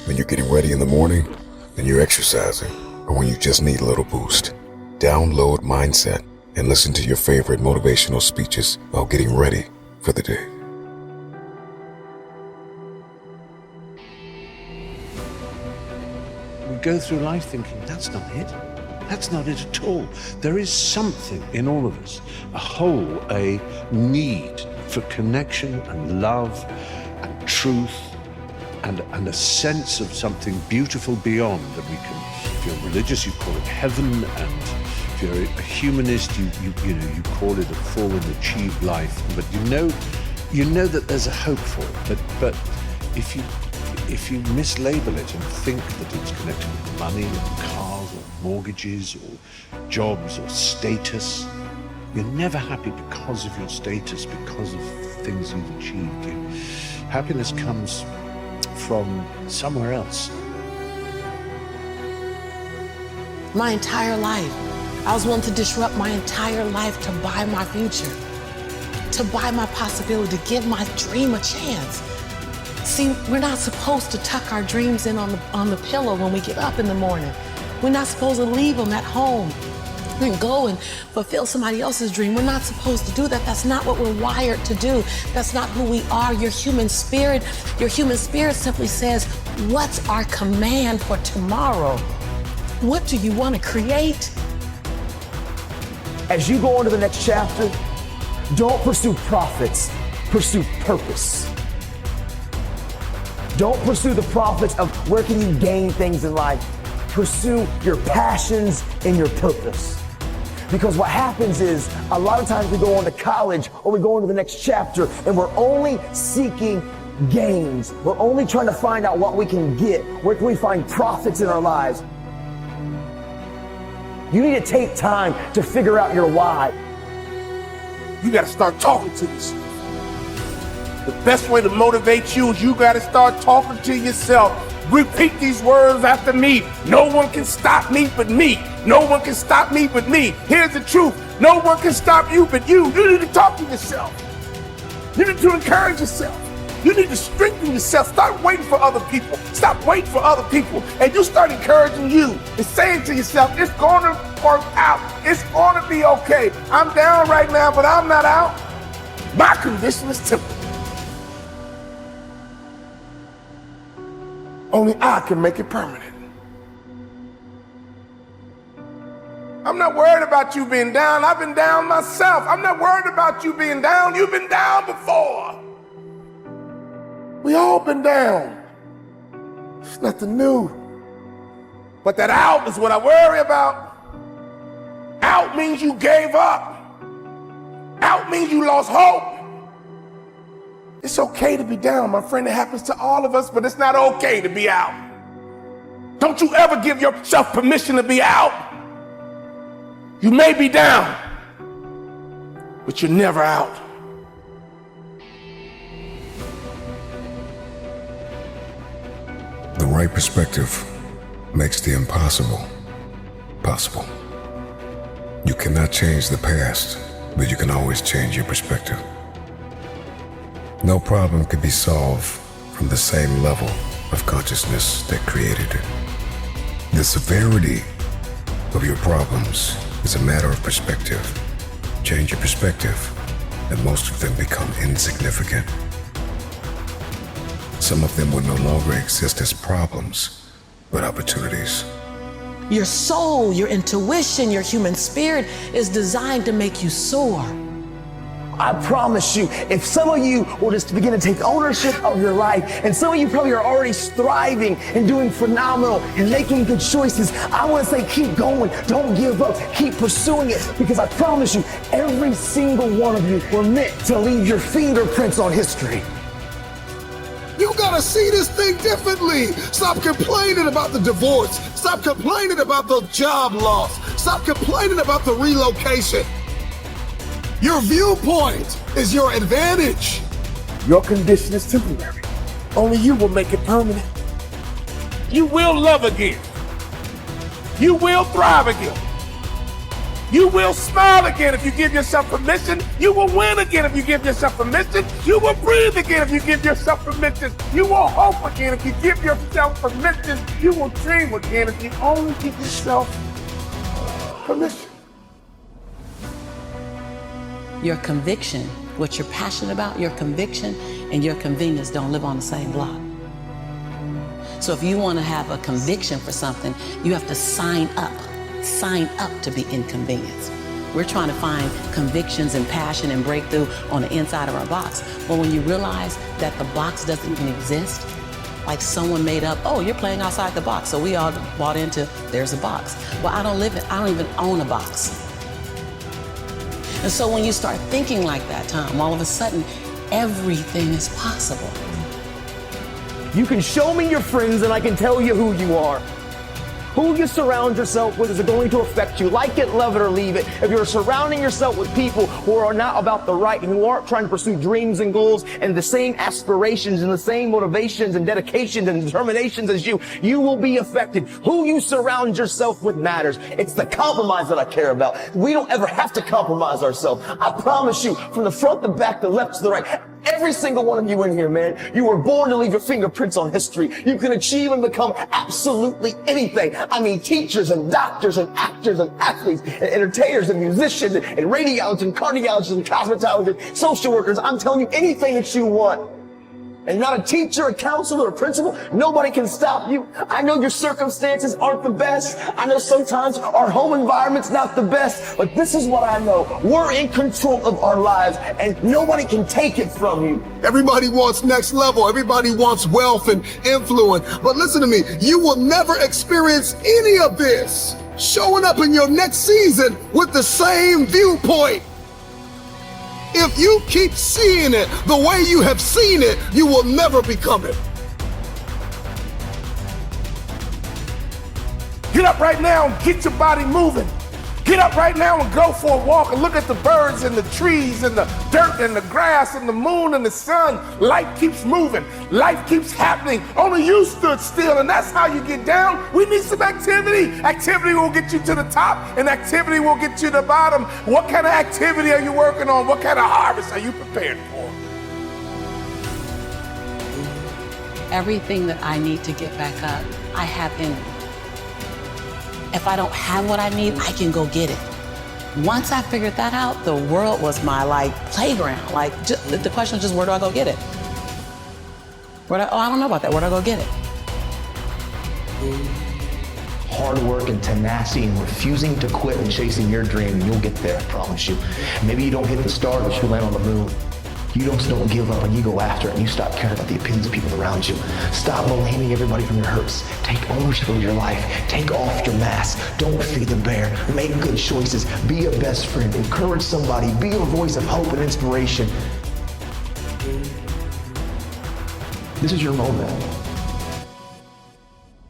when you're getting ready in the morning, when you're exercising, or when you just need a little boost. Download Mindset and listen to your favorite motivational speeches while getting ready for the day. We go through life thinking, that's not it. That's not it at all. There is something in all of us, a hole, a need for connection and love and truth and a sense of something beautiful beyond. And we can, if you're religious, you call it heaven, and if you're a humanist, you call it a full and achieved life. But you know that there's a hope for it. But if you mislabel it and think that it's connected with money or cars or mortgages or jobs or status, you're never happy because of your status, because of things you've achieved. Happiness comes from somewhere else. My entire life, I was willing to disrupt my entire life to buy my future, to buy my possibility, to give my dream a chance. See, we're not supposed to tuck our dreams in on the pillow when we get up in the morning. We're not supposed to leave them at home and go and fulfill somebody else's dream. We're not supposed to do that. That's not what we're wired to do. That's not who we are. Your human spirit simply says, what's our command for tomorrow? What do you want to create? As you go into the next chapter, don't pursue profits, pursue purpose. Don't pursue the profits of where can you gain things in life. Pursue your passions and your purpose. Because what happens is, a lot of times we go on to college or we go into the next chapter and we're only seeking gains. We're only trying to find out what we can get. Where can we find profits in our lives? You need to take time to figure out your why. You got to start talking to yourself. The best way to motivate you is you got to start talking to yourself. Repeat these words after me. No one can stop me but me. No one can stop me but me. Here's the truth. No one can stop you but you. You need to talk to yourself. You need to encourage yourself. You need to strengthen yourself. Start waiting for other people. Stop waiting for other people. And you start encouraging you and saying to yourself, it's going to work out. It's going to be okay. I'm down right now, but I'm not out. My condition is temporary. Only I can make it permanent. I'm not worried about you being down. I've been down myself. I'm not worried about you being down. You've been down before. We all been down. It's nothing new. But that out is what I worry about. Out means you gave up. Out means you lost hope. It's okay to be down, my friend. It happens to all of us, but it's not okay to be out. Don't you ever give yourself permission to be out. You may be down, but you're never out. The right perspective makes the impossible possible. You cannot change the past, but you can always change your perspective. No problem can be solved from the same level of consciousness that created it. The severity of your problems is a matter of perspective. Change your perspective, and most of them become insignificant. Some of them will no longer exist as problems, but opportunities. Your soul, your intuition, your human spirit is designed to make you soar. I promise you, if some of you will just begin to take ownership of your life, and some of you probably are already striving and doing phenomenal and making good choices, I want to say keep going, don't give up, keep pursuing it, because I promise you, every single one of you were meant to leave your fingerprints on history. You gotta see this thing differently. Stop complaining about the divorce. Stop complaining about the job loss. Stop complaining about the relocation. Your viewpoint is your advantage. Your condition is temporary. Only you will make it permanent. You will love again. You will thrive again. You will smile again if you give yourself permission. You will win again if you give yourself permission. You will breathe again if you give yourself permission. You will hope again if you give yourself permission. You will dream again if you only give yourself permission. Your conviction, what you're passionate about, your conviction and your convenience don't live on the same block. So if you want to have a conviction for something, you have to sign up to be inconvenienced. We're trying to find convictions and passion and breakthrough on the inside of our box. But when you realize that the box doesn't even exist, like someone made up, oh, you're playing outside the box. So we all bought into, there's a box. Well, I don't even own a box. And so when you start thinking like that, Tom, all of a sudden, everything is possible. You can show me your friends and I can tell you who you are. Who you surround yourself with is going to affect you. Like it, love it, or leave it. If you're surrounding yourself with people who are not about the right and who aren't trying to pursue dreams and goals and the same aspirations and the same motivations and dedications and determinations as you, you will be affected. Who you surround yourself with matters. It's the compromise that I care about. We don't ever have to compromise ourselves. I promise you, from the front, the back, the left to the right, every single one of you in here, man, you were born to leave your fingerprints on history. You can achieve and become absolutely anything. I mean, teachers and doctors and actors and athletes and entertainers and musicians and radiologists and cardiologists and cosmetologists, social workers. I'm telling you, anything that you want. And not a teacher, a counselor, a principal, nobody can stop you. I know your circumstances aren't the best. I know sometimes our home environment's not the best, but this is what I know. We're in control of our lives and nobody can take it from you. Everybody wants next level. Everybody wants wealth and influence. But listen to me, you will never experience any of this showing up in your next season with the same viewpoint. If you keep seeing it the way you have seen it, you will never become it. Get up right now and get your body moving. Get up right now and go for a walk and look at the birds and the trees and the dirt and the grass and the moon and the sun. Life keeps moving. Life keeps happening. Only you stood still, and that's how you get down. We need some activity. Activity will get you to the top, and activity will get you to the bottom. What kind of activity are you working on? What kind of harvest are you prepared for? Everything that I need to get back up, I have in me. If I don't have what I need, I can go get it. Once I figured that out, the world was my playground. The question is just, where do I go get it? I don't know about that. Where do I go get it? Hard work and tenacity and refusing to quit and chasing your dream, and you'll get there, I promise you. Maybe you don't hit the stars, but you land on the moon. You don't give up and you go after it and you stop caring about the opinions of people around you. Stop blaming everybody from your hurts. Take ownership of your life. Take off your mask. Don't feed the bear. Make good choices. Be a best friend. Encourage somebody. Be a voice of hope and inspiration. This is your moment.